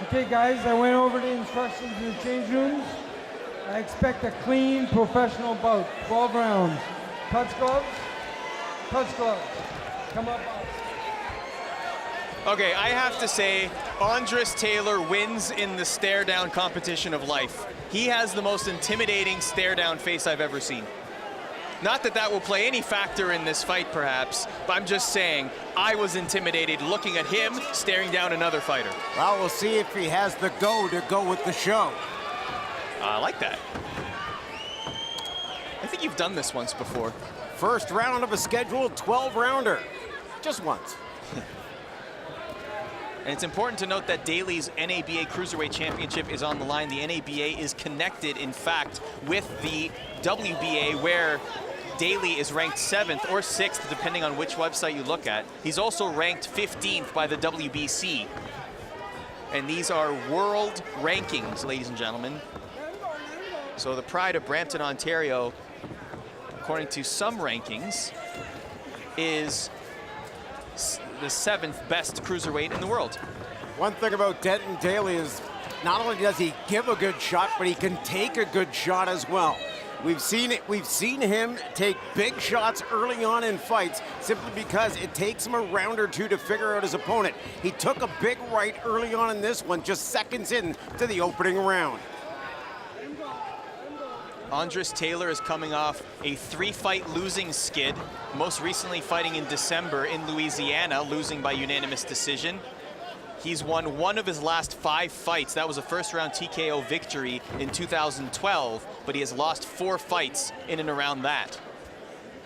Okay, guys, I went over the instructions in the change rooms. I expect a clean, professional bout. 12 rounds. Touch gloves. Touch gloves. Come up. Okay, I have to say, Andres Tailor wins in the stare-down competition of life. He has the most intimidating stare-down face I've ever seen. Not that that will play any factor in this fight, perhaps, but I'm just saying, I was intimidated looking at him staring down another fighter. Well, we'll see if he has the go to go with the show. I like that. I think you've done this once before. First round of a scheduled 12-rounder. Just once. And it's important to note that Daley's NABA Cruiserweight Championship is on the line. The NABA is connected, in fact, with the WBA, where Daley is ranked 7th or 6th, depending on which website you look at. He's also ranked 15th by the WBC. And these are world rankings, ladies and gentlemen. So the pride of Brampton, Ontario, according to some rankings, is the 7th best cruiserweight in the world. One thing about Denton Daley is not only does he give a good shot, but he can take a good shot as well. We've seen him take big shots early on in fights simply because it takes him a round or two to figure out his opponent. He took a big right early on in this one, just seconds in to the opening round. Andres Tailor is coming off a 3-fight losing skid, most recently fighting in December in Louisiana, losing by unanimous decision. He's won 1 of his last 5 fights. That was a first-round TKO victory in 2012, but he has lost 4 fights in and around that.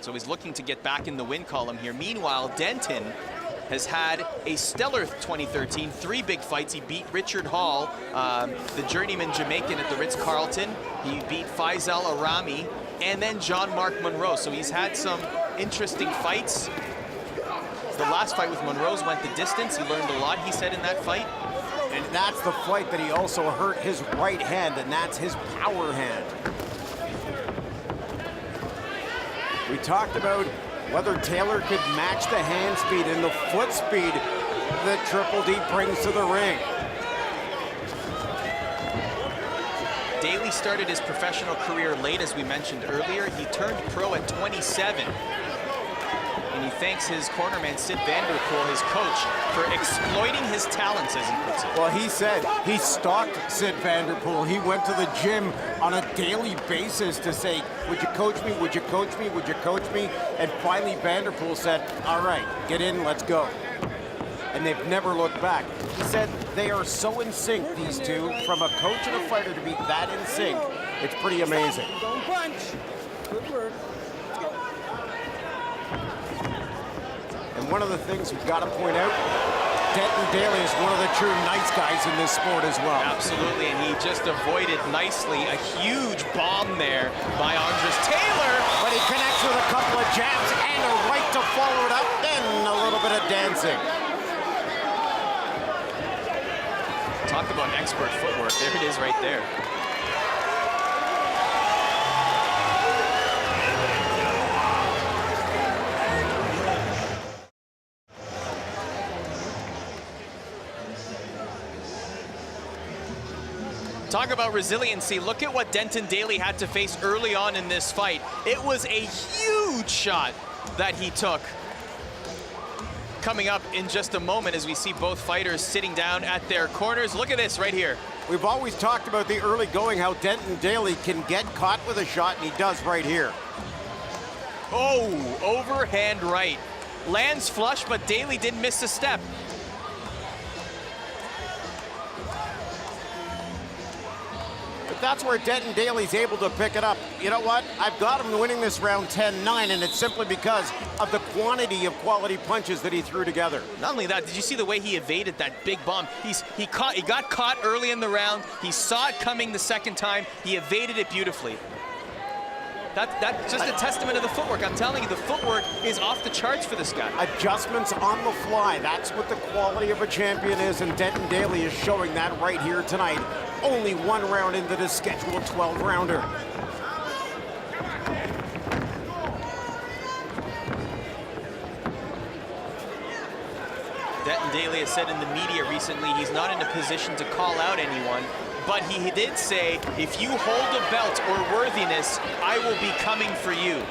So he's looking to get back in the win column here. Meanwhile, Denton has had a stellar 2013, 3 big fights. He beat Richard Hall, the journeyman Jamaican at the Ritz-Carlton. He beat Faisal Arami, and then John Mark Monroe. So he's had some interesting fights. The last fight with Monroe's went the distance. He learned a lot, he said, in that fight. And that's the fight that he also hurt his right hand, and that's his power hand. We talked about whether Tailor could match the hand speed and the foot speed that Triple D brings to the ring. Daley started his professional career late, as we mentioned earlier. He turned pro at 27. And he thanks his cornerman, Sid Vanderpool, his coach, for exploiting his talents, as he puts it. Well, he said he stalked Sid Vanderpool. He went to the gym on a daily basis to say, would you coach me, would you coach me, would you coach me? And finally Vanderpool said, all right, get in, let's go. And they've never looked back. He said they are so in sync, these two, from a coach and a fighter to be that in sync. It's pretty amazing. Don't punch. Good work. And one of the things we've got to point out, Denton Daley is one of the true nice guys in this sport as well. Absolutely, and he just avoided nicely a huge bomb there by Andres Tailor. But he connects with a couple of jabs and a right to follow it up, then a little bit of dancing. Talk about expert footwork. There it is right there. Talk about resiliency. Look at what Denton Daley had to face early on in this fight. It was a huge shot that he took. Coming up in just a moment as we see both fighters sitting down at their corners. Look at this right here. We've always talked about the early going, how Denton Daley can get caught with a shot, and he does right here. Oh, overhand right. Lands flush, but Daley didn't miss a step. That's where Denton Daley's able to pick it up. You know what? I've got him winning this round 10-9, and it's simply because of the quantity of quality punches that he threw together. Not only that, did you see the way he evaded that big bomb? He got caught early in the round. He saw it coming the second time. He evaded it beautifully. That's just a testament of the footwork. I'm telling you, the footwork is off the charts for this guy. Adjustments on the fly. That's what the quality of a champion is, and Denton Daley is showing that right here tonight. Only 1 round into the scheduled 12-rounder. Denton Daley has said in the media recently he's not in a position to call out anyone, but he did say, if you hold a belt or worthiness, I will be coming for you.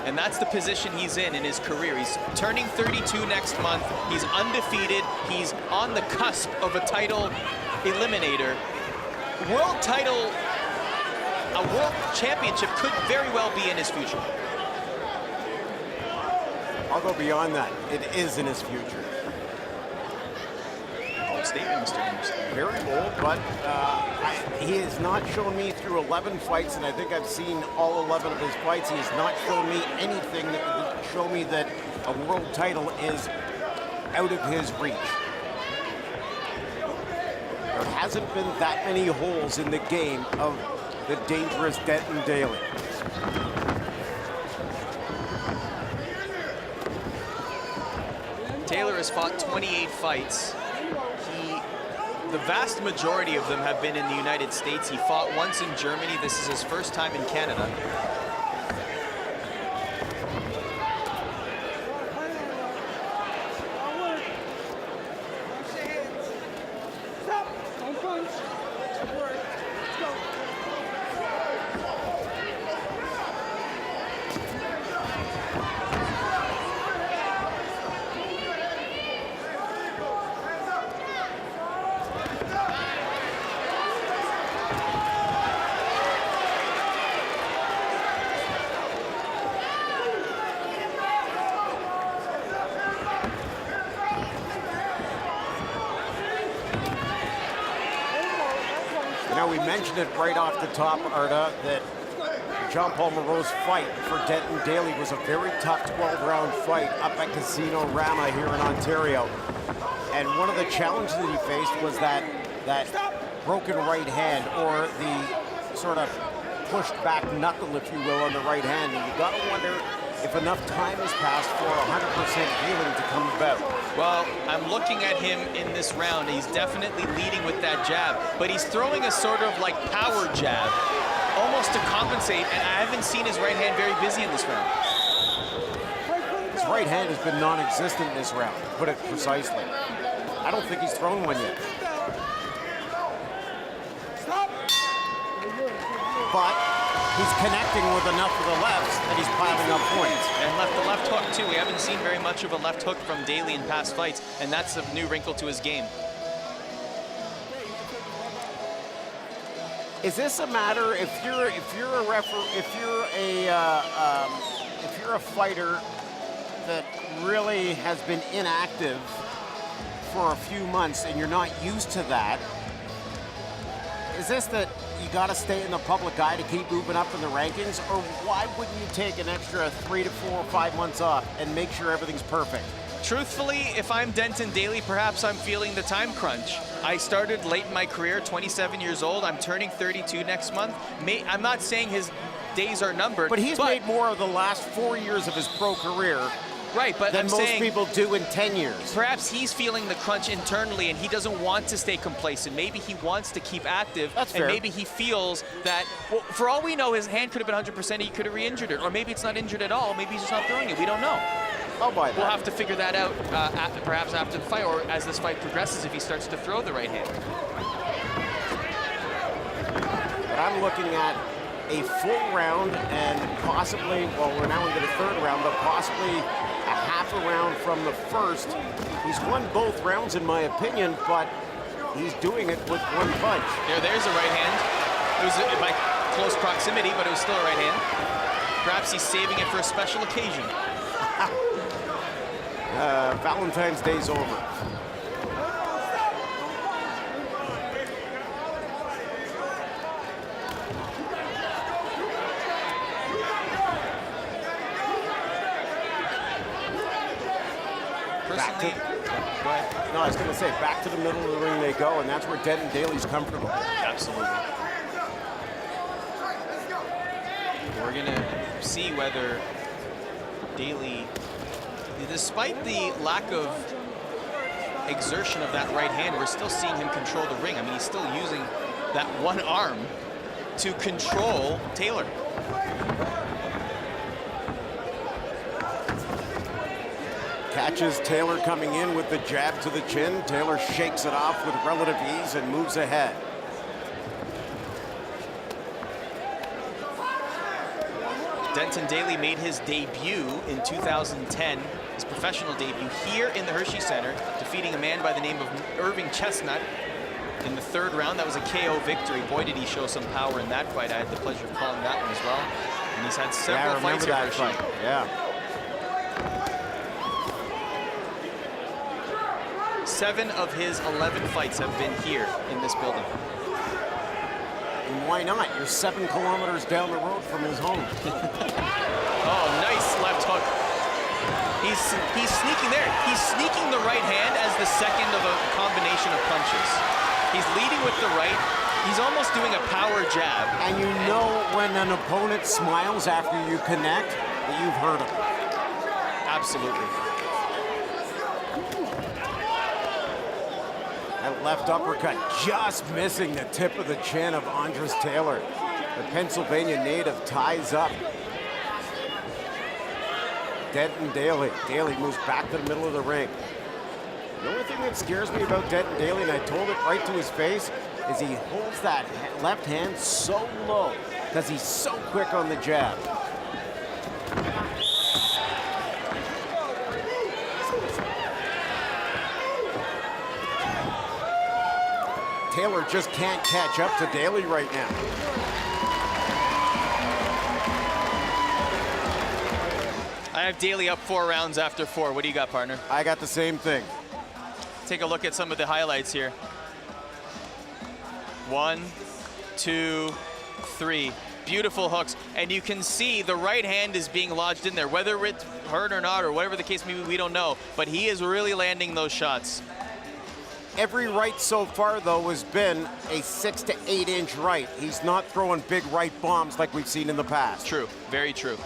And that's the position he's in his career. He's turning 32 next month. He's undefeated. He's on the cusp of a title eliminator. World title, a world championship could very well be in his future. I'll go beyond that. It is in his future. Bold statement, Mr. Anderson. Very bold, but he has not shown me through 11 fights, and I think I've seen all 11 of his fights. He has not shown me anything that would show me that a world title is out of his reach. There hasn't been that many holes in the game of the dangerous Denton Daley. Tailor has fought 28 fights. The vast majority of them have been in the United States. He fought once in Germany. This is his first time in Canada. Now, we mentioned it right off the top, Arda, that Jean Paul Moreau's fight for Denton Daley was a very tough 12-round fight up at Casino Rama here in Ontario. And one of the challenges that he faced was that broken right hand, or the sort of pushed back knuckle, if you will, on the right hand. And you got to wonder if enough time has passed for 100% healing to come about. Well, I'm looking at him in this round. He's definitely leading with that jab, but he's throwing a sort of like power jab, almost to compensate, and I haven't seen his right hand very busy in this round. His right hand has been non-existent in this round, to put it precisely. I don't think he's thrown one yet. But he's connecting with enough of the lefts that he's piling up points. And left the left hook, too. We haven't seen very much of a left hook from Daley in past fights, and that's a new wrinkle to his game. Is this a matter, if you're a fighter that really has been inactive for a few months and you're not used to that, is this that you got to stay in the public eye to keep moving up in the rankings, or why wouldn't you take an extra 3 to 4 or 5 months off and make sure everything's perfect? Truthfully, if I'm Denton Daley, perhaps I'm feeling the time crunch. I started late in my career, 27 years old. I'm turning 32 next month. I'm not saying his days are numbered. But he's made more of the last 4 years of his pro career right, but than I'm most saying people do in 10 years. Perhaps he's feeling the crunch internally and he doesn't want to stay complacent. Maybe he wants to keep active. That's and fair. Maybe he feels that, well, for all we know, his hand could have been 100%, he could have re-injured it. Or maybe it's not injured at all. Maybe he's just not throwing it. We don't know. I'll buy that. We'll have to figure that out perhaps after the fight, or as this fight progresses, if he starts to throw the right hand. But I'm looking at a full round and possibly, well, we're now into the third round, but possibly a half a round from the first. He's won both rounds in my opinion, but he's doing it with one punch. There's a right hand. It was by close proximity, but it was still a right hand. Perhaps he's saving it for a special occasion. Valentine's Day's over. Personally, go ahead. No, I was going to say, back to the middle of the ring they go, and that's where Denton Daley's comfortable. Absolutely. We're going to see whether Daley, despite the lack of exertion of that right hand, we're still seeing him control the ring. I mean, he's still using that one arm to control Tailor. Catches Tailor coming in with the jab to the chin. Tailor shakes it off with relative ease and moves ahead. Denton Daley made his debut in 2010, his professional debut here in the Hershey Center, defeating a man by the name of Irving Chestnut in the 3rd round. That was a KO victory. Boy, did he show some power in that fight. I had the pleasure of calling that one as well. And he's had several fights here at Hershey. Yeah. 7 of his 11 fights have been here in this building. And why not? You're 7 kilometers down the road from his home. Oh, nice left hook. He's sneaking there. He's sneaking the right hand as the second of a combination of punches. He's leading with the right. He's almost doing a power jab. And you know when an opponent smiles after you connect, that you've hurt him. Absolutely. That left uppercut just missing the tip of the chin of Andres Tailor. The Pennsylvania native ties up. Denton Daley. Daley moves back to the middle of the ring. The only thing that scares me about Denton Daley, and I told it right to his face, is he holds that left hand so low because he's so quick on the jab. Tailor just can't catch up to Daley right now. I have Daley up 4 rounds after 4. What do you got, partner? I got the same thing. Take a look at some of the highlights here. 1, 2, 3. Beautiful hooks. And you can see the right hand is being lodged in there. Whether it's hurt or not, or whatever the case may be, we don't know. But he is really landing those shots. Every right so far, though, has been a 6 to 8 inch right. He's not throwing big right bombs like we've seen in the past. True, very true.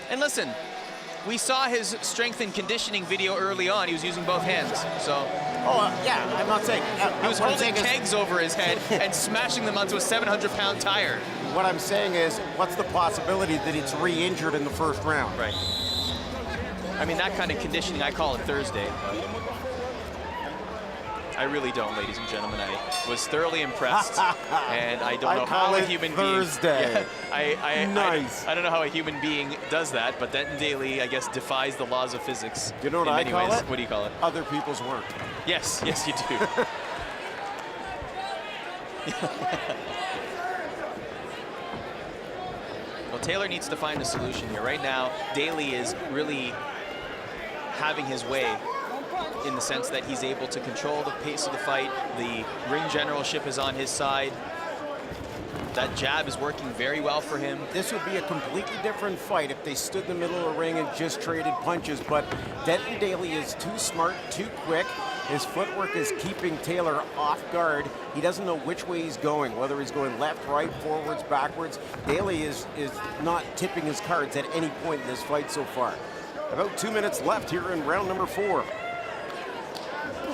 And listen, we saw his strength and conditioning video early on. He was using both hands, so. Yeah, I'm not saying. He was holding kegs over his head and smashing them onto a 700-pound tire. What I'm saying is, what's the possibility that it's re-injured in the 1st round? Right. I mean, that kind of conditioning, I call it Thursday. I really don't, ladies and gentlemen. I was thoroughly impressed, and I don't know how a human Thursday. being. Yeah, Nice. I don't know how a human being does that, but Denton Daley, I guess, defies the laws of physics. You know what I call it? What do you call it? Other people's work. Yes, yes, you do. Well, Tailor needs to find a solution here. Right now, Daley is really having his way in the sense that he's able to control the pace of the fight. The ring generalship is on his side. That jab is working very well for him. This would be a completely different fight if they stood in the middle of the ring and just traded punches, but Denton Daley is too smart, too quick. His footwork is keeping Tailor off guard. He doesn't know which way he's going, whether he's going left, right, forwards, backwards. Daley is not tipping his cards at any point in this fight so far. About 2 minutes left here in round number 4.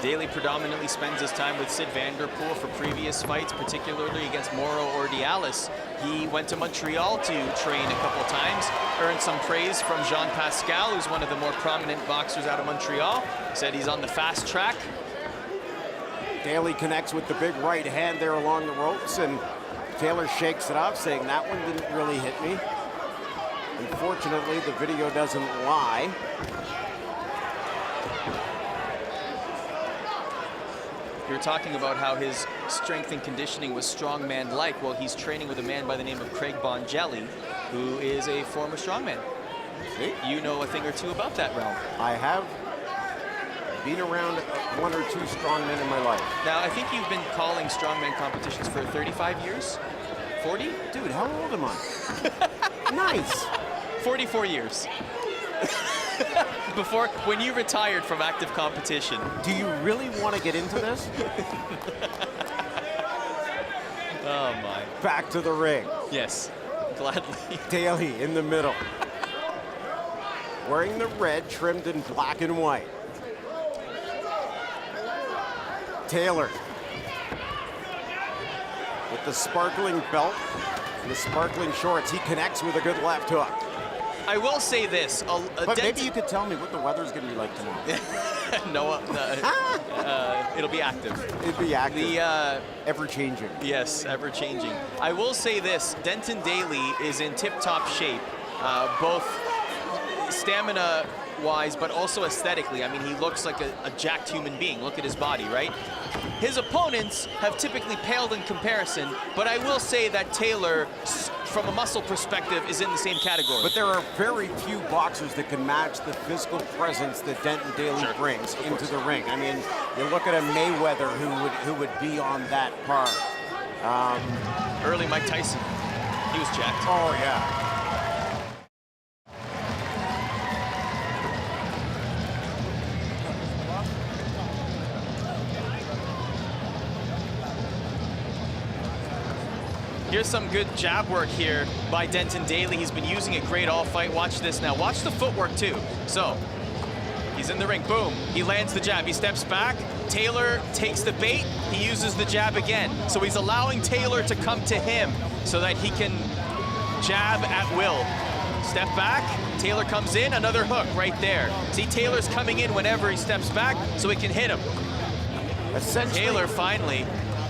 Daley predominantly spends his time with Sid Vanderpool for previous fights, particularly against Mauro Ordiales. He went to Montreal to train a couple of times, earned some praise from Jean Pascal, who's one of the more prominent boxers out of Montreal. Said he's on the fast track. Daley connects with the big right hand there along the ropes, and Tailor shakes it off, saying that one didn't really hit me. Unfortunately, the video doesn't lie. You're talking about how his strength and conditioning was strongman-like. Well, he's training with a man by the name of Craig Bongelli, who is a former strongman. See? You know a thing or two about that realm. I have been around 1 or 2 strongmen in my life. Now, I think you've been calling strongman competitions for 35 years? 40? Dude, how old am I? Nice. 44 years. Before, when you retired from active competition. Do you really want to get into this? Oh my. Back to the ring. Yes, gladly. Daley in the middle. Wearing the red trimmed in black and white. Tailor. With the sparkling belt and the sparkling shorts, he connects with a good left hook. I will say this. But maybe you could tell me what the weather's going to be like tomorrow. No, it'll be active. It'd be active. The ever-changing. Yes, ever-changing. I will say this. Denton Daley is in tip-top shape, both stamina-wise, but also aesthetically. I mean, he looks like a jacked human being. Look at his body, right? His opponents have typically paled in comparison, but I will say that Tailor, from a muscle perspective, is in the same category. But there are very few boxers that can match the physical presence that Denton Daley brings into the ring. I mean, you look at a Mayweather who would be on that par. Early Mike Tyson, he was jacked. Oh, yeah. Here's some good jab work here by Denton Daley. He's been using it great all fight. Watch this now. Watch the footwork too. So he's in the ring. Boom. He lands the jab. He steps back. Tailor takes the bait. He uses the jab again. So he's allowing Tailor to come to him so that he can jab at will. Step back. Tailor comes in. Another hook right there. See, Tailor's coming in whenever he steps back so he can hit him. Tailor finally.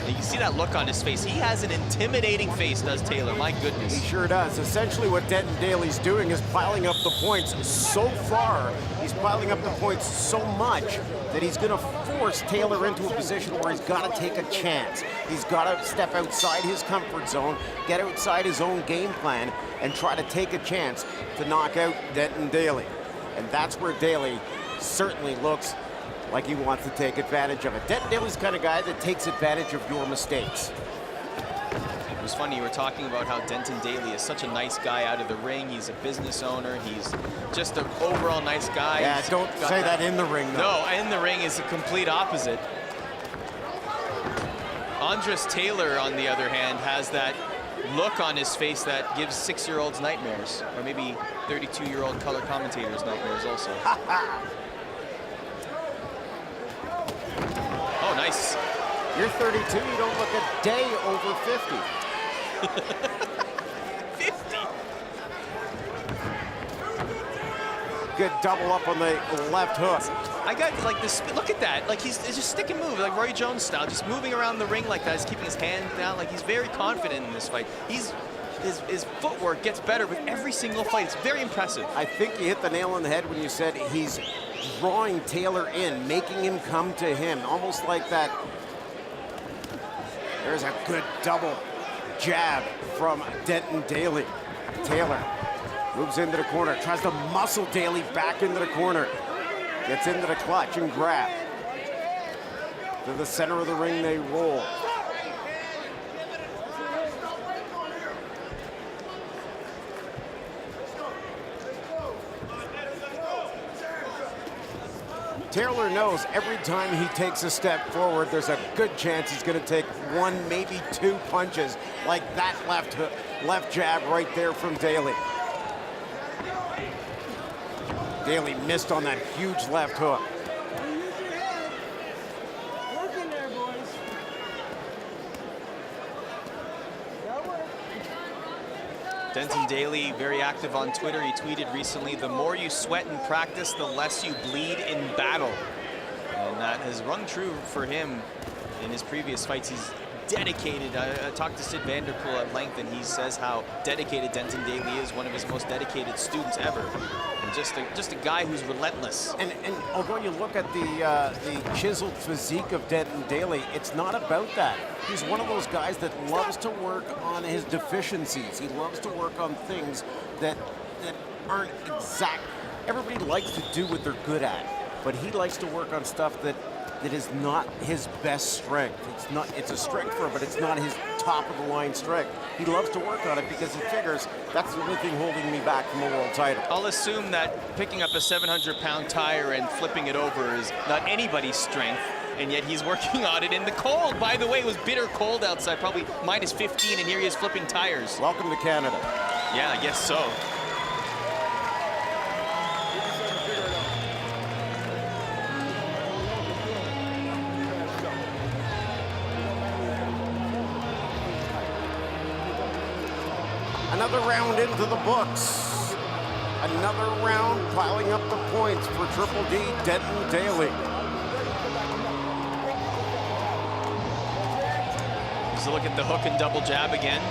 You see that look on his face. He has an intimidating face, does Tailor. My goodness. He sure does. Essentially what Denton Daley's doing is piling up the points so far. He's piling up the points so much that he's going to force Tailor into a position where he's got to take a chance. He's got to step outside his comfort zone, get outside his own game plan, and try to take a chance to knock out Denton Daley. And that's where Daley certainly looks like he wants to take advantage of it. Denton Daley's the kind of guy that takes advantage of your mistakes. It was funny, you were talking about how Denton Daley is such a nice guy out of the ring. He's a business owner. He's just an overall nice guy. Yeah, don't say that in the ring, though. No, in the ring is the complete opposite. Andres Tailor, on the other hand, has that look on his face that gives 6-year-olds nightmares, or maybe 32-year-old color commentators nightmares also. Oh, nice. You're 32, you don't look a day over 50. 50. Good double up on the left hook. I got like this, look at that. Like he's just stick and move, like Roy Jones style, just moving around the ring like that. He's keeping his hand down, like he's very confident in this fight. His footwork gets better with every single fight. It's very impressive. I think you hit the nail on the head when you said he's drawing Tailor in, making him come to him, almost like that. There's a good double jab from Denton Daley. Tailor moves into the corner, tries to muscle Daley back into the corner, gets into the clutch and grab. To the center of the ring they roll. Tailor knows every time he takes a step forward, there's a good chance he's going to take one, maybe two punches, like that left jab right there from Daley. Daley missed on that huge left hook. Working there, boys. That worked. Denton Daley, very active on Twitter. He tweeted recently, "The more you sweat in practice, the less you bleed in battle." And that has rung true for him in his previous fights. He's dedicated. I talked to Sid Vanderpool at length, and he says how dedicated Denton Daley is, one of his most dedicated students ever. And just a guy who's relentless. And although you look at the chiseled physique of Denton Daley, it's not about that. He's one of those guys that loves to work on his deficiencies. He loves to work on things that aren't exact. Everybody likes to do what they're good at, but he likes to work on stuff that is not his best strength. It's a strength for him, but it's not his top of the line strength. He loves to work on it because he figures that's the only thing holding me back from a world title. I'll assume that picking up a 700-pound tire and flipping it over is not anybody's strength, and yet he's working on it in the cold. By the way, it was bitter cold outside, probably minus 15, and here he is flipping tires. Welcome to Canada. Yeah, I guess so. Another round into the books. Another round piling up the points for Triple D, Denton Daley. So look at the hook and double jab again.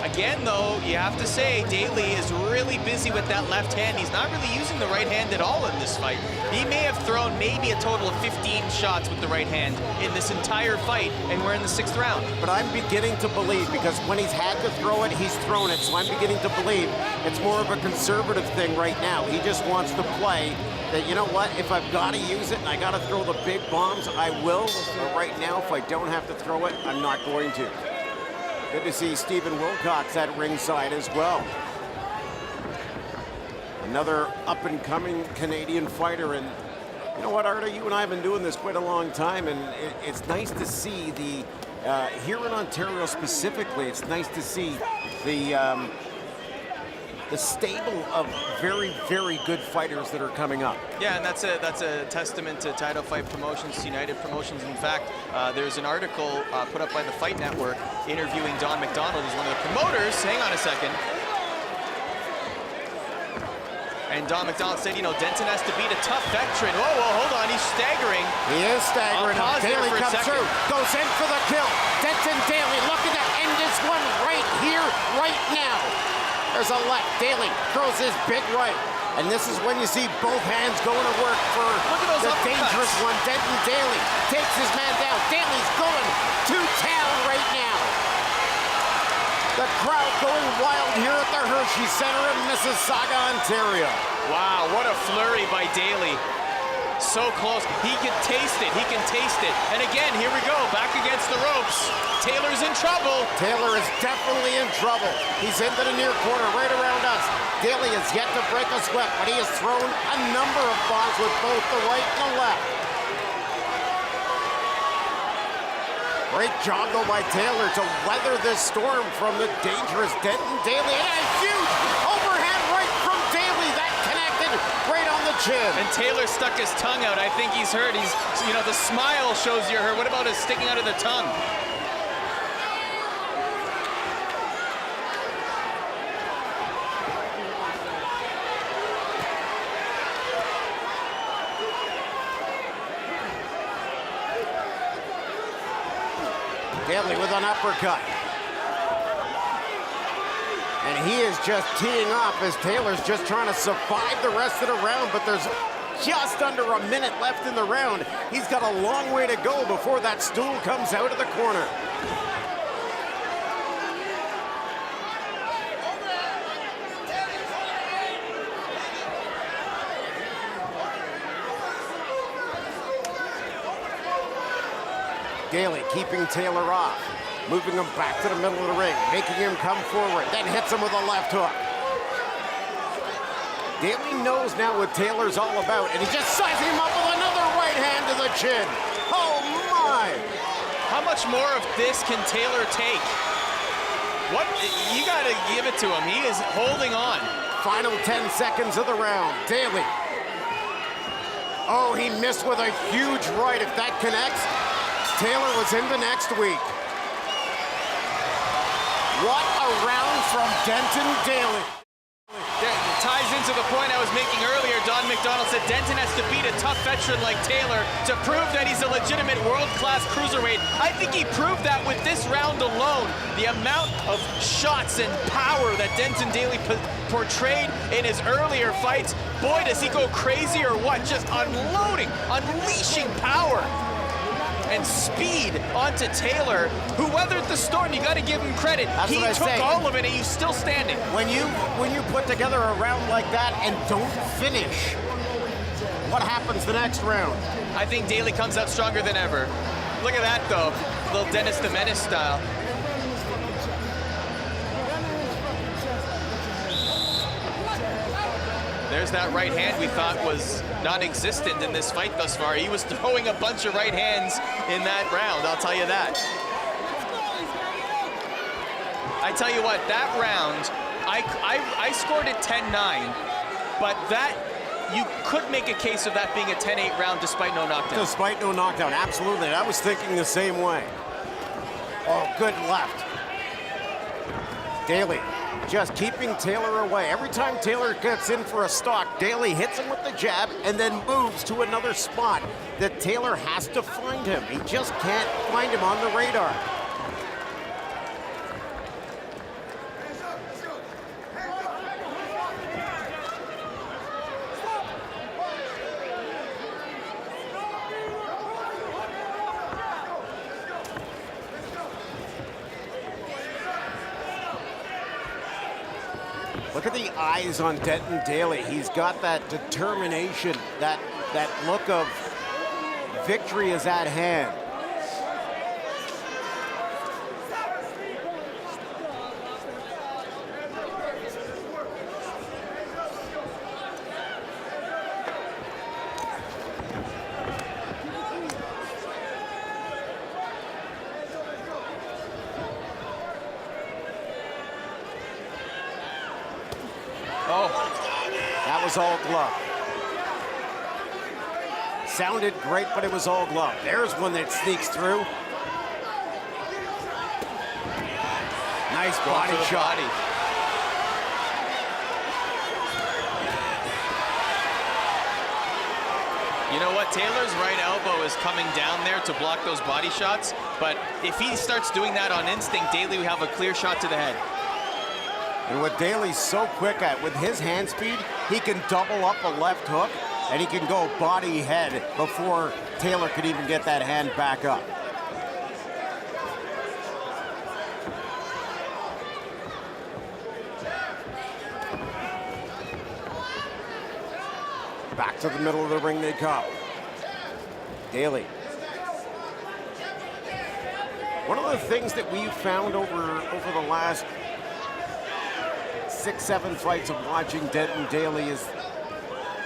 Again, though, you have to say Daley is really busy with that left hand. He's not really using the right hand at all in this fight. He may have thrown maybe a total of 15 shots with the right hand in this entire fight, and we're in the 6th round. But I'm beginning to believe, because when he's had to throw it, he's thrown it. So I'm beginning to believe it's more of a conservative thing right now. He just wants to play that, you know what, if I've got to use it and I got to throw the big bombs, I will. But right now, if I don't have to throw it, I'm not going to. Good to see Stephen Wilcox at ringside as well. Another up-and-coming Canadian fighter. And you know what, Arda, you and I have been doing this quite a long time, and it's nice to see the, here in Ontario specifically, it's nice to see the stable of very, very good fighters that are coming up. Yeah, and that's a testament to Title Fight Promotions, United Promotions. In fact, there's an article put up by the Fight Network interviewing Don McDonald, who's one of the promoters. Hang on a second. And Don McDonald said, you know, Denton has to beat a tough veteran. Whoa, hold on, he's staggering. He is staggering. Daley comes through, goes in for the kill. Denton Daley looking to end this one right here, right now. There's a left. Daley throws his big right. And this is when you see both hands going to work for the dangerous one. Denton Daley takes his man down. Daley's going to town right now. The crowd going wild here at the Hershey Center in Mississauga, Ontario. Wow, what a flurry by Daley. So close. He can taste it. He can taste it. And again, here we go. Back against the ropes. Taylor's in trouble. Tailor is definitely in trouble. He's into the near corner, right around us. Daley has yet to break a sweat, but he has thrown a number of bombs with both the right and the left. Great job, though, by Tailor to weather this storm from the dangerous Denton Daley. And a huge overhand right from Daley. That connected right on the chin. And Tailor stuck his tongue out. I think he's hurt. He's, you know, the smile shows you're hurt. What about his sticking out of the tongue? Daley with an uppercut. And he is just teeing off as Taylor's just trying to survive the rest of the round, but there's just under a minute left in the round. He's got a long way to go before that stool comes out of the corner. Daley keeping Tailor off, moving him back to the middle of the ring, making him come forward, then hits him with a left hook. Daley knows now what Taylor's all about, and he just sizing him up with another right hand to the chin. Oh my! How much more of this can Tailor take? What? You gotta give it to him. He is holding on. Final 10 seconds of the round. Daley. Oh, he missed with a huge right. If that connects, Tailor was into next week. What a round from Denton Daley. That ties into the point I was making earlier. Don McDonald said Denton has to beat a tough veteran like Tailor to prove that he's a legitimate world-class cruiserweight. I think he proved that with this round alone. The amount of shots and power that Denton Daley portrayed in his earlier fights. Boy, does he go crazy or what? Just unloading, unleashing power and speed onto Tailor, who weathered the storm. You got to give him credit. That's he took all of it, and he's still standing. When you put together a round like that and don't finish, what happens the next round? I think Daley comes out stronger than ever. Look at that, though. Little Dennis the Menace style. There's that right hand we thought was non-existent in this fight thus far. He was throwing a bunch of right hands in that round, I'll tell you that. I tell you what, that round, I scored it 10-9, but that, you could make a case of that being a 10-8 round despite no knockdown. Despite no knockdown, absolutely. I was thinking the same way. Oh, good left. Daley just keeping Tailor away. Every time Tailor gets in for a stock, Daley hits him with the jab and then moves to another spot that Tailor has to find him. He just can't find him on the radar. Look at the eyes on Denton Daley. He's got that determination, that look of victory is at hand. That was all glove. Sounded great, but it was all glove. There's one that sneaks through. Nice body shot. You know what? Taylor's right elbow is coming down there to block those body shots, but if he starts doing that on instinct, Daley will have a clear shot to the head. And what Daley's so quick at, with his hand speed, he can double up a left hook, and he can go body head before Tailor could even get that hand back up. Back to the middle of the ring they come. Daley. One of the things that we've found over the last 6-7 fights of watching Denton Daley is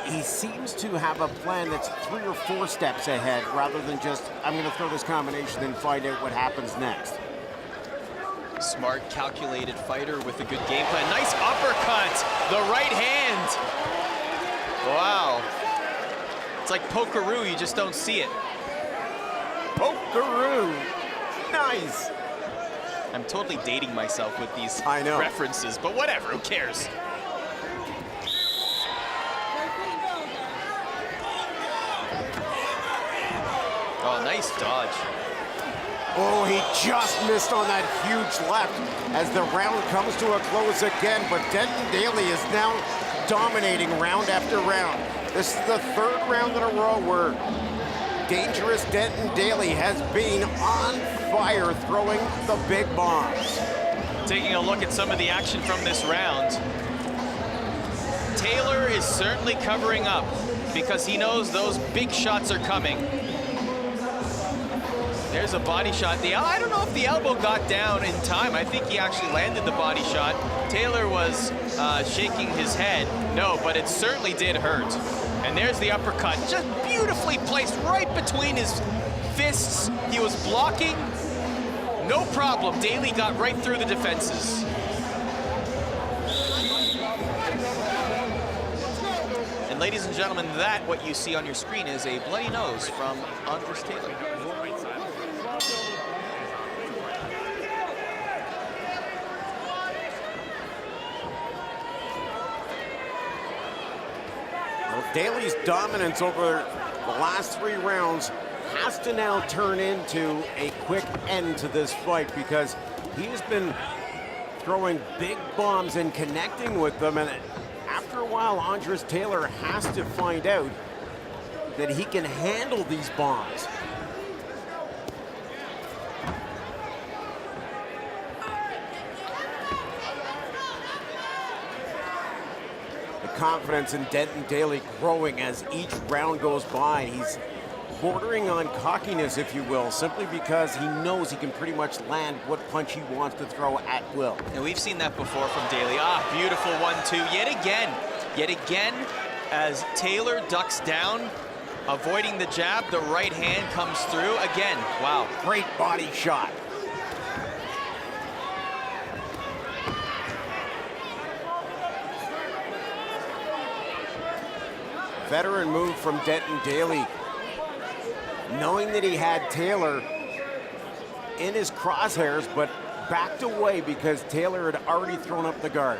he seems to have a plan that's 3 or 4 steps ahead rather than just, I'm going to throw this combination and find out what happens next. Smart, calculated fighter with a good game plan. Nice uppercut, the right hand. Wow. It's like pokeroo, you just don't see it. Pokeroo, nice. I'm totally dating myself with these references, but whatever, who cares? Oh, nice dodge. Oh, he just missed on that huge left as the round comes to a close again, but Denton Daley is now dominating round after round. This is the 3rd round in a row where dangerous Denton Daley has been on fire throwing the big bombs. Taking a look at some of the action from this round, Tailor is certainly covering up because he knows those big shots are coming. There's a body shot. I don't know if the elbow got down in time. I think he actually landed the body shot. Tailor was shaking his head. No, but it certainly did hurt. And there's the uppercut, just beautifully placed right between his fists. He was blocking, no problem. Daley got right through the defenses. And ladies and gentlemen, what you see on your screen is a bloody nose from Andres Tailor. Daley's dominance over the last 3 rounds has to now turn into a quick end to this fight because he's been throwing big bombs and connecting with them, and after a while, Andres Tailor has to find out that he can handle these bombs. Confidence in Denton Daley growing as each round goes by. He's bordering on cockiness, if you will, simply because he knows he can pretty much land what punch he wants to throw at will. And we've seen that before from Daley. Beautiful 1-2 yet again, as Tailor ducks down, avoiding the jab, the right hand comes through again. Wow, great body shot. Veteran move from Denton Daley, knowing that he had Tailor in his crosshairs, but backed away because Tailor had already thrown up the guard.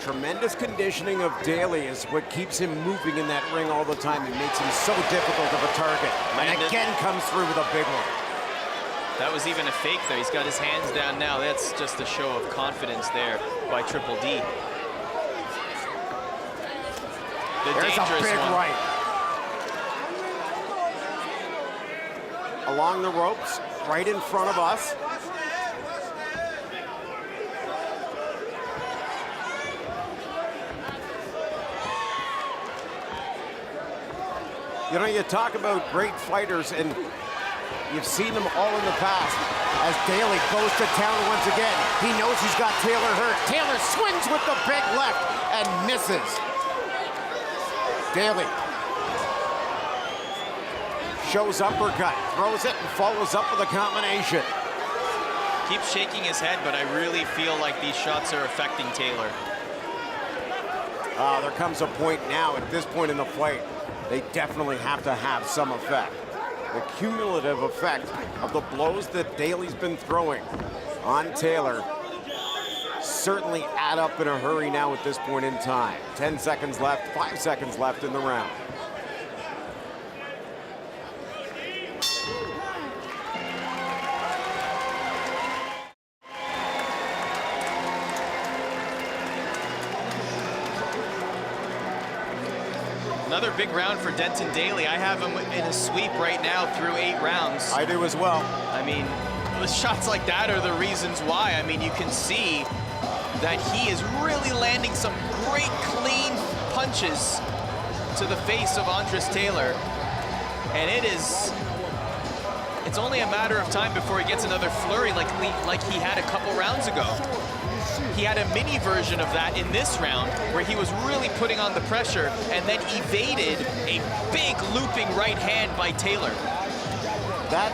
Tremendous conditioning of Daley is what keeps him moving in that ring all the time. It makes him so difficult of a target. And again comes through with a big one. That was even a fake there. He's got his hands down now. That's just a show of confidence there by Triple D. There's a big right. Along the ropes, right in front of us. You know, you talk about great fighters, and you've seen them all in the past. As Daley goes to town once again, he knows he's got Tailor hurt. Tailor swings with the big left and misses. Daley shows uppercut, throws it, and follows up with a combination. Keeps shaking his head, but I really feel like these shots are affecting Tailor. There comes a point now, at this point in the fight, they definitely have to have some effect. The cumulative effect of the blows that Daley's been throwing on Tailor certainly add up in a hurry now at this point in time. 10 seconds left, 5 seconds left in the round. Another big round for Denton Daley. I have him in a sweep right now through 8 rounds. I do as well. I mean, the shots like that are the reasons why. I mean, you can see that he is really landing some great clean punches to the face of Andres Tailor. And it's only a matter of time before he gets another flurry like he had a couple rounds ago. He had a mini version of that in this round where he was really putting on the pressure and then evaded a big looping right hand by Tailor. That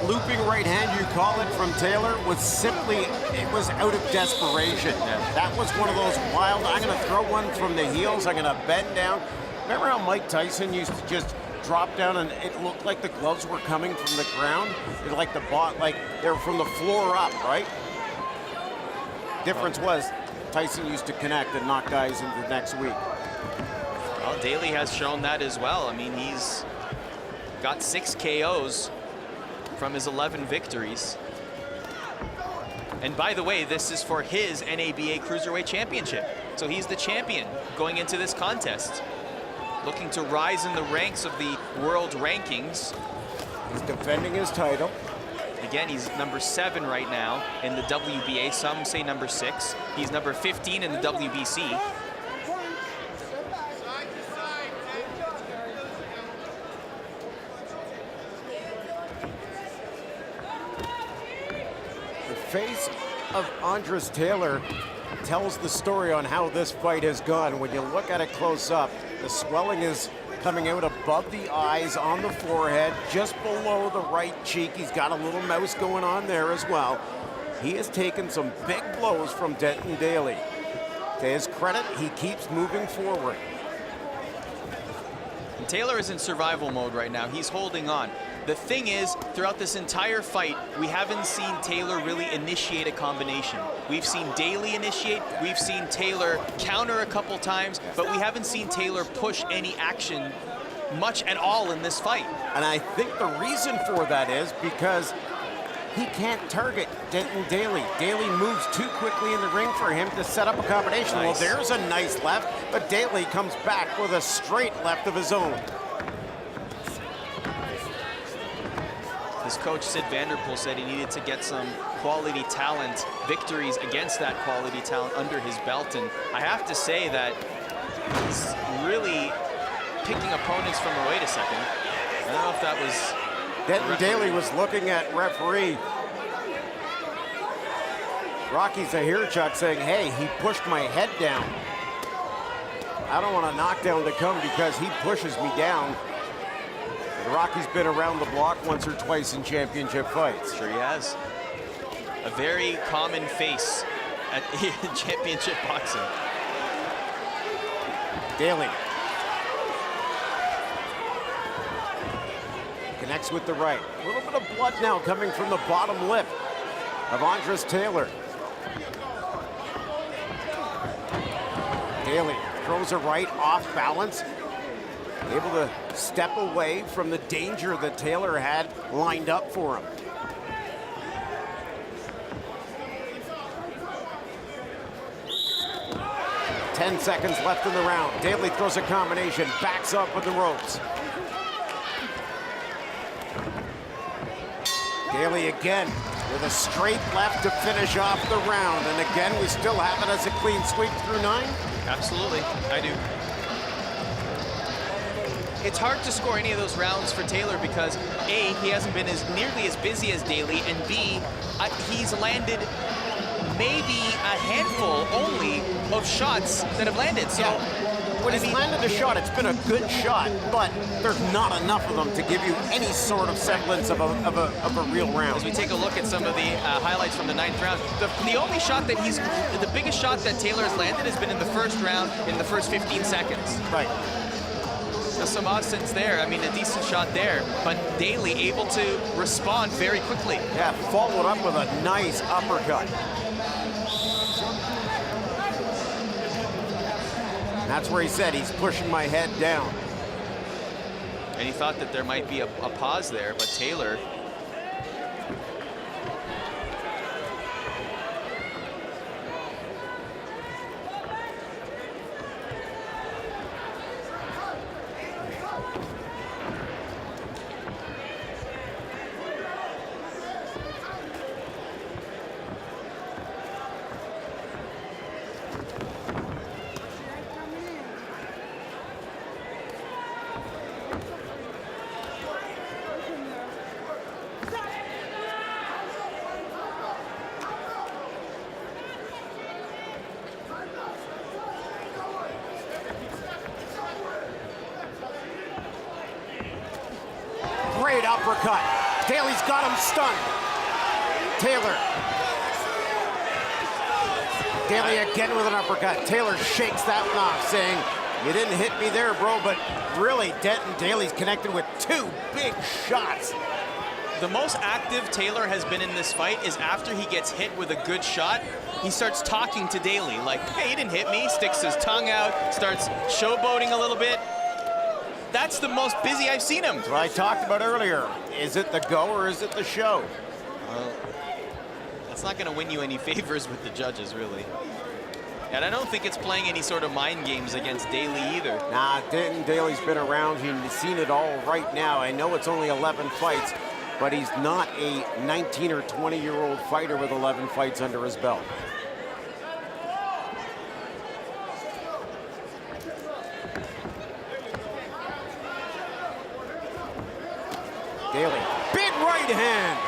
looping right hand, you call it, from Tailor was simply, it was out of desperation. Yeah. That was one of those wild, I'm gonna throw one from the heels, I'm gonna bend down. Remember how Mike Tyson used to just drop down and it looked like the gloves were coming from the ground? Like they were from the floor up, right? Difference was Tyson used to connect and knock guys into the next week. Well, Daley has shown that as well. I mean, he's got 6 KOs from his 11 victories. And by the way, this is for his NABA Cruiserweight Championship. So he's the champion going into this contest, looking to rise in the ranks of the world rankings. He's defending his title. Again, he's number 7 right now in the WBA. Some say number 6. He's number 15 in the WBC. The face of Andres Tailor tells the story on how this fight has gone. When you look at it close up, the swelling is coming out above the eyes, on the forehead, just below the right cheek. He's got a little mouse going on there as well. He has taken some big blows from Denton Daley. To his credit, he keeps moving forward. And Tailor is in survival mode right now. He's holding on. The thing is, throughout this entire fight, we haven't seen Tailor really initiate a combination. We've seen Daley initiate, we've seen Tailor counter a couple times, but we haven't seen Tailor push any action much at all in this fight. And I think the reason for that is because he can't target Denton Daley. Daley moves too quickly in the ring for him to set up a combination. Nice. Well, there's a nice left, but Daley comes back with a straight left of his own. His coach, Sid Vanderpool, said he needed to get some quality talent, victories against that quality talent under his belt. And I have to say that he's really picking opponents from, wait a second. I don't know if that was... Denton Daley was looking at referee Rocky Zahirchuk saying, hey, he pushed my head down. I don't want a knockdown to come because he pushes me down. The Rocky's been around the block once or twice in championship fights. Sure he has. A very common face at championship boxing. Daley connects with the right. A little bit of blood now coming from the bottom lip of Andres Tailor. Daley throws a right off balance, able to step away from the danger that Tailor had lined up for him. Ten seconds left in the round. Daley throws a combination, backs up with the ropes. Daley again with a straight left to finish off the round. And again, we still have it as a clean sweep through 9. Absolutely, I do. It's hard to score any of those rounds for Tailor because A, he hasn't been nearly as busy as Daley, and B, he's landed maybe a handful only of shots that have landed. So when he's landed a shot, it's been a good shot, but there's not enough of them to give you any sort of semblance of a real round. As we take a look at some of the highlights from the 9th round, the only shot that the biggest shot that Tailor has landed has been in the first round in the first 15 seconds. Right. So some odds there. I mean, a decent shot there, but Daley able to respond very quickly. Yeah, followed up with a nice uppercut. That's where he said he's pushing my head down. And he thought that there might be a pause there, but Tailor Great uppercut. Daley's got him stunned. Tailor. Daley again with an uppercut. Tailor shakes that one off, saying, you didn't hit me there, bro, but really, Denton Daley's connected with 2 big shots. The most active Tailor has been in this fight is after he gets hit with a good shot, he starts talking to Daley, like, hey, you didn't hit me, sticks his tongue out, starts showboating a little bit. That's the most busy I've seen him. That's what I talked about earlier. Is it the go or is it the show? Well, that's not going to win you any favors with the judges, really. And I don't think it's playing any sort of mind games against Daley either. Nah, Denton Daley's been around. He's seen it all right now. I know it's only 11 fights, but he's not a 19 or 20-year-old fighter with 11 fights under his belt. Daley, big right hand.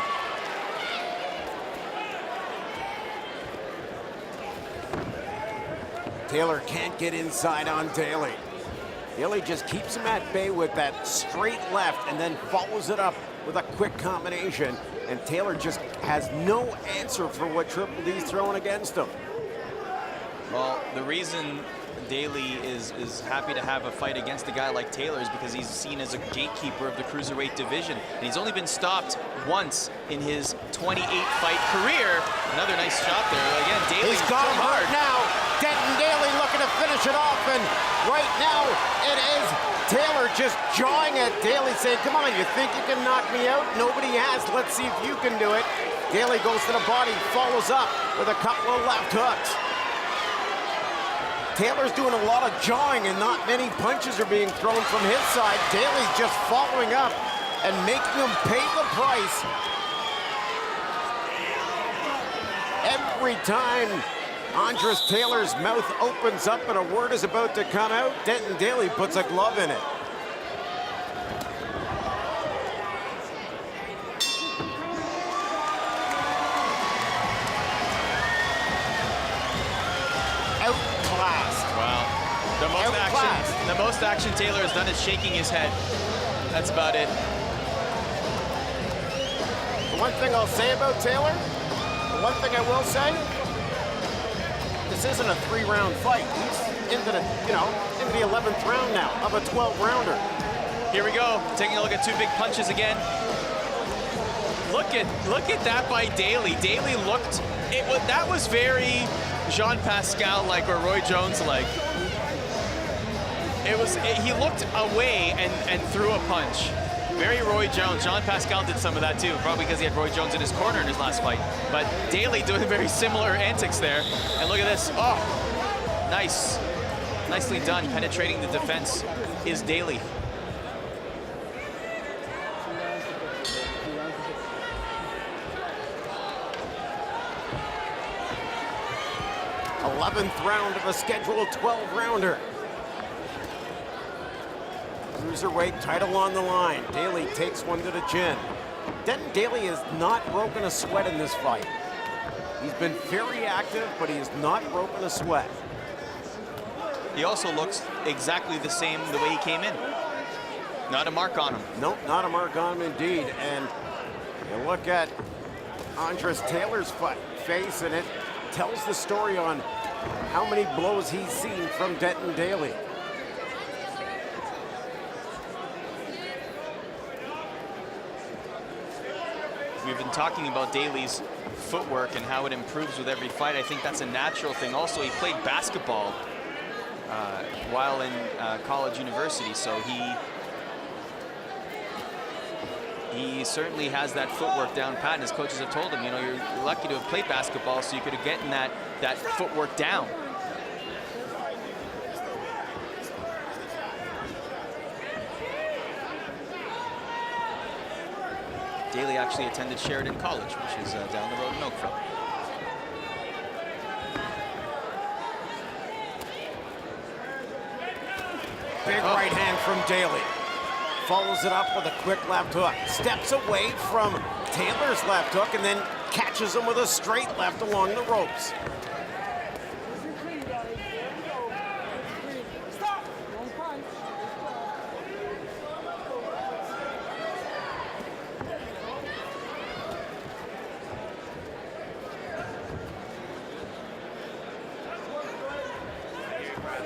Tailor can't get inside on Daley. Daley just keeps him at bay with that straight left and then follows it up with a quick combination. And Tailor just has no answer for what Triple D's throwing against him. Well, the reason Daley is happy to have a fight against a guy like Tailor is because he's seen as a gatekeeper of the Cruiserweight division. And he's only been stopped once in his 28-fight career. Another nice shot there. Again, Daley's got him hard now. Denton Daley looking to finish it off. And right now, it is Tailor just jawing at Daley, saying, come on, you think you can knock me out? Nobody has. Let's see if you can do it. Daley goes to the body, follows up with a couple of left hooks. Tailor's doing a lot of jawing and not many punches are being thrown from his side. Daley's just following up and making him pay the price. Every time Andres Tailor's mouth opens up and a word is about to come out, Denton Daley puts a glove in it. Wow. The most action Tailor has done is shaking his head. That's about it. The one thing I'll say about Tailor, the one thing I will say, this isn't a 3-round fight. He's into the, into the 11th round now of a 12-rounder. Here we go, taking a look at 2 big punches again. Look at that by Daley. Daley looked, that was very Jean Pascal-like or Roy Jones-like. He looked away and threw a punch. Very Roy Jones. Jean Pascal did some of that too, probably because he had Roy Jones in his corner in his last fight. But Daley doing very similar antics there. And look at this. Oh, nice. Nicely done. Penetrating the defense is Daley. th round of a scheduled 12-rounder. Cruiserweight title on the line. Daley takes one to the chin. Denton Daley has not broken a sweat in this fight. He's been very active, but he has not broken a sweat. He also looks exactly the same the way he came in. Not a mark on him. Nope, not a mark on him indeed. And you look at Andres Taylor's face, and it tells the story on how many blows he's seen from Denton Daley. We've been talking about Daley's footwork and how it improves with every fight. I think that's a natural thing. Also, he played basketball while in college university, so he certainly has that footwork down pat, and his coaches have told him, you're lucky to have played basketball so you could have gotten that footwork down. Daley actually attended Sheridan College, which is down the road in Oakville. Big right hand from Daley. Follows it up with a quick left hook. Steps away from Taylor's left hook and then catches him with a straight left along the ropes.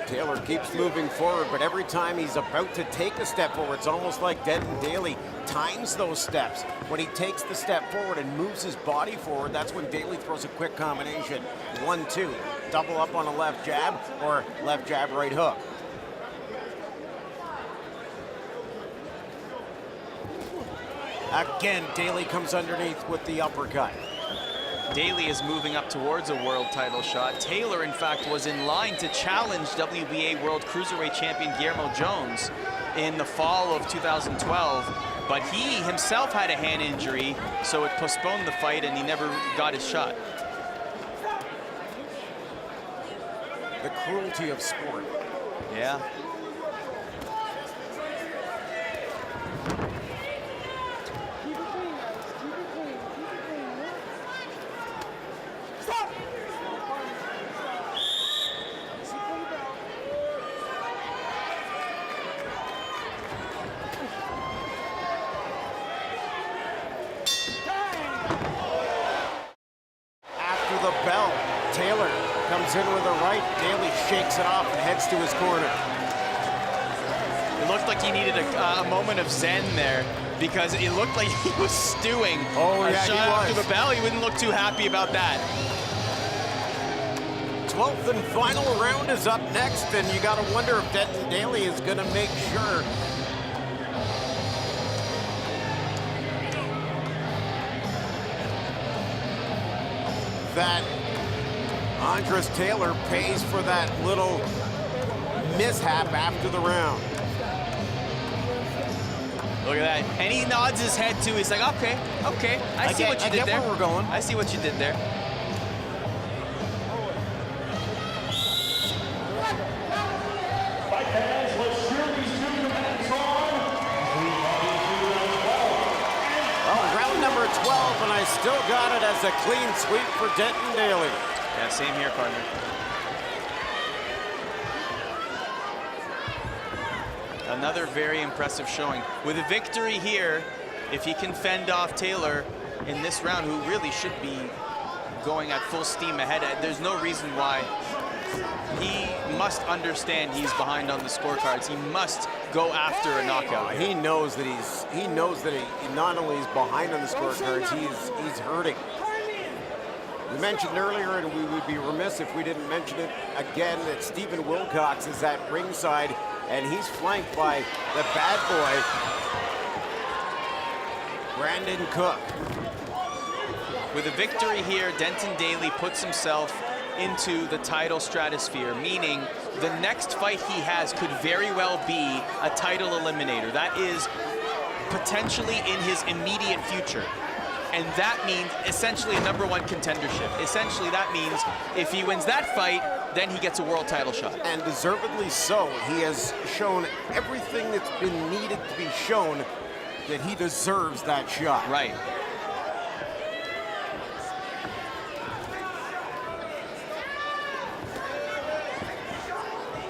Tailor keeps moving forward, but every time he's about to take a step forward, it's almost like Denton Daley times those steps. When he takes the step forward and moves his body forward, that's when Daley throws a quick combination. 1-2, double up on a left jab or left jab, right hook. Again, Daley comes underneath with the uppercut. Daley is moving up towards a world title shot. Tailor, in fact, was in line to challenge WBA World Cruiserweight Champion Guillermo Jones in the fall of 2012, but he himself had a hand injury, so it postponed the fight and he never got his shot. The cruelty of sport. Yeah. The bell, Tailor comes in with a right. Daley shakes it off and heads to his corner. It looked like he needed a moment of zen there because it looked like he was stewing. Oh, yeah, shot after the bell. He wouldn't look too happy about that. 12th and final round is up next, and you got to wonder if Denton Daley is going to make sure that Andres Tailor pays for that little mishap after the round. Look at that. And he nods his head too. He's like, okay, I see what you did there. Where we're going. I see what you did there. Well, round number 12, and I still got it as a clean sweep for Denton Daley. Yeah, same here, partner. Another very impressive showing. With a victory here, if he can fend off Tailor in this round, who really should be going at full steam ahead, there's no reason why. He must understand he's behind on the scorecards. He must go after a knockout. He knows that he not only is behind on the scorecards, he's hurting. We mentioned earlier, and we would be remiss if we didn't mention it again, that Stephen Wilcox is at ringside, and he's flanked by the bad boy, Brandon Cook. With a victory here, Denton Daley puts himself into the title stratosphere, meaning the next fight he has could very well be a title eliminator. That is potentially in his immediate future. And that means essentially a #1 contendership. Essentially, that means if he wins that fight, then he gets a world title shot. And deservedly so. He has shown everything that's been needed to be shown that he deserves that shot. Right.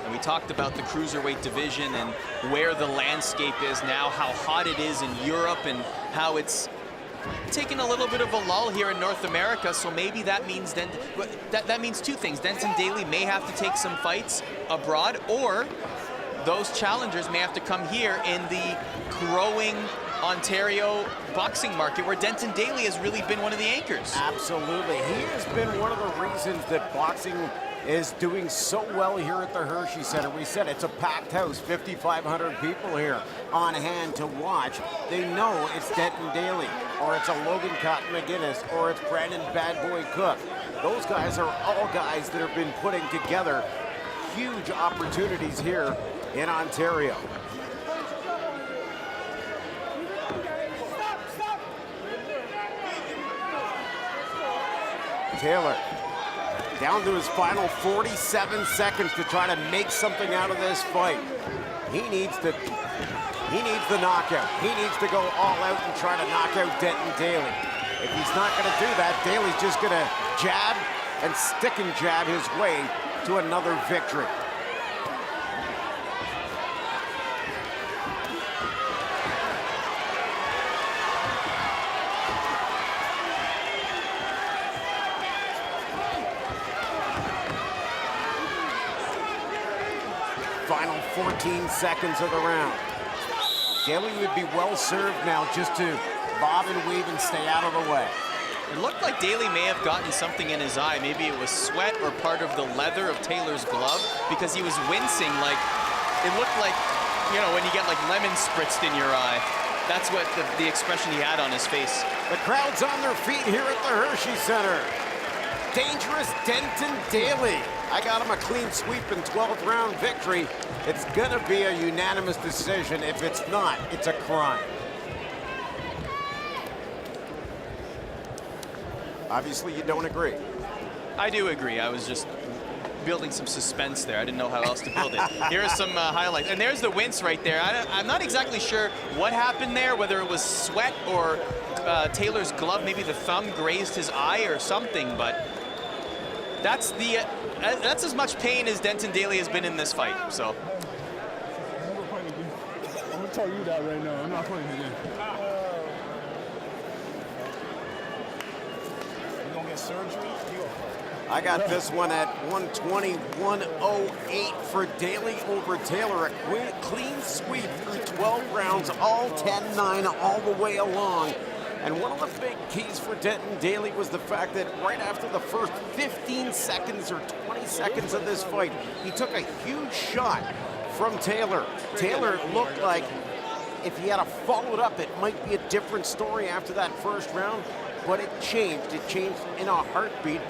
And we talked about the cruiserweight division and where the landscape is now, how hot it is in Europe, and how it's taking a little bit of a lull here in North America. So maybe that means that means two things. Denton Daley may have to take some fights abroad, or those challengers may have to come here in the growing Ontario boxing market, where Denton Daley has really been one of the anchors. Absolutely. He has been one of the reasons that boxing is doing so well here at the Hershey Center. We said it's a packed house, 5,500 people here on hand to watch. They know it's Denton Daley, or it's a Logan Cotton McGuinness, or it's Brandon Bad Boy Cook. Those guys are all guys that have been putting together huge opportunities here in Ontario. Tailor down to his final 47 seconds to try to make something out of this fight. He needs the knockout. He needs to go all out and try to knock out Denton Daley. If he's not going to do that, Daley's just going to jab and stick and jab his way to another victory. Final 14 seconds of the round. Daley would be well served now just to bob and weave and stay out of the way. It looked like Daley may have gotten something in his eye. Maybe it was sweat or part of the leather of Taylor's glove, because he was wincing. Like, it looked like, you know, when you get like lemon spritzed in your eye. That's what the expression he had on his face. The crowd's on their feet here at the Hershey Center. Dangerous Denton Daley. I got him a clean sweep and 12th round victory. It's gonna be a unanimous decision. If it's not, it's a crime. Obviously, you don't agree. I do agree. I was just building some suspense there. I didn't know how else to build it. Here are some highlights. And there's the wince right there. I'm not exactly sure what happened there, whether it was sweat or Taylor's glove, maybe the thumb grazed his eye or something, but that's as much pain as Denton Daley has been in this fight, so. I'm gonna tell you that right now. I'm not playing again. You gonna get surgery? I got this one at 120-108 for Daley over Tailor. A clean sweep through 12 rounds, all 10-9 all the way along. And one of the big keys for Denton Daley was the fact that right after the first 15 seconds or 20 seconds of this fight, he took a huge shot from Tailor. Tailor looked like if he had followed up, it might be a different story after that first round, but it changed. It changed in a heartbeat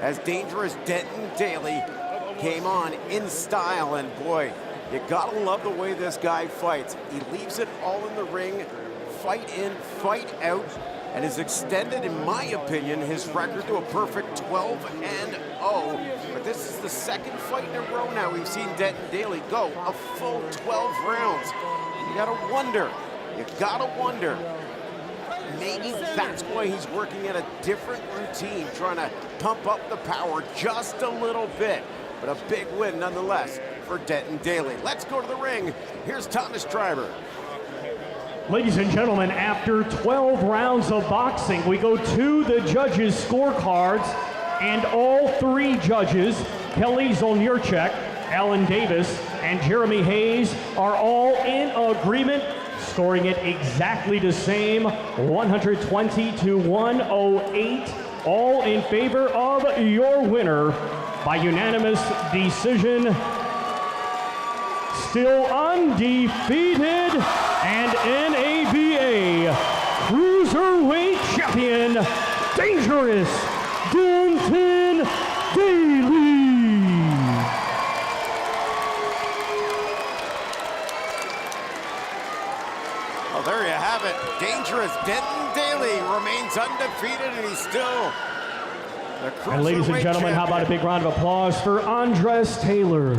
as dangerous Denton Daley came on in style. And boy, you gotta love the way this guy fights. He leaves it all in the ring, fight in, fight out, and has extended, in my opinion, his record to a perfect 12-0. But this is the second fight in a row now we've seen Denton Daley go a full 12 rounds. You gotta wonder, maybe that's why he's working at a different routine, trying to pump up the power just a little bit. But a big win nonetheless for Denton Daley. Let's go to the ring. Here's Thomas Treiber. Ladies and gentlemen, after 12 rounds of boxing, we go to the judges' scorecards, and all 3 judges, Kelly Zolnierczek, Alan Davis, and Jeremy Hayes, are all in agreement, scoring it exactly the same, 120 to 108, all in favor of your winner by unanimous decision. Still undefeated and NABA Cruiserweight Champion, Dangerous Denton Daley. Well, there you have it. Dangerous Denton Daley remains undefeated, and he's still the Cruiserweight And ladies and gentlemen, champion. how about a big round of applause for Andres Tailor.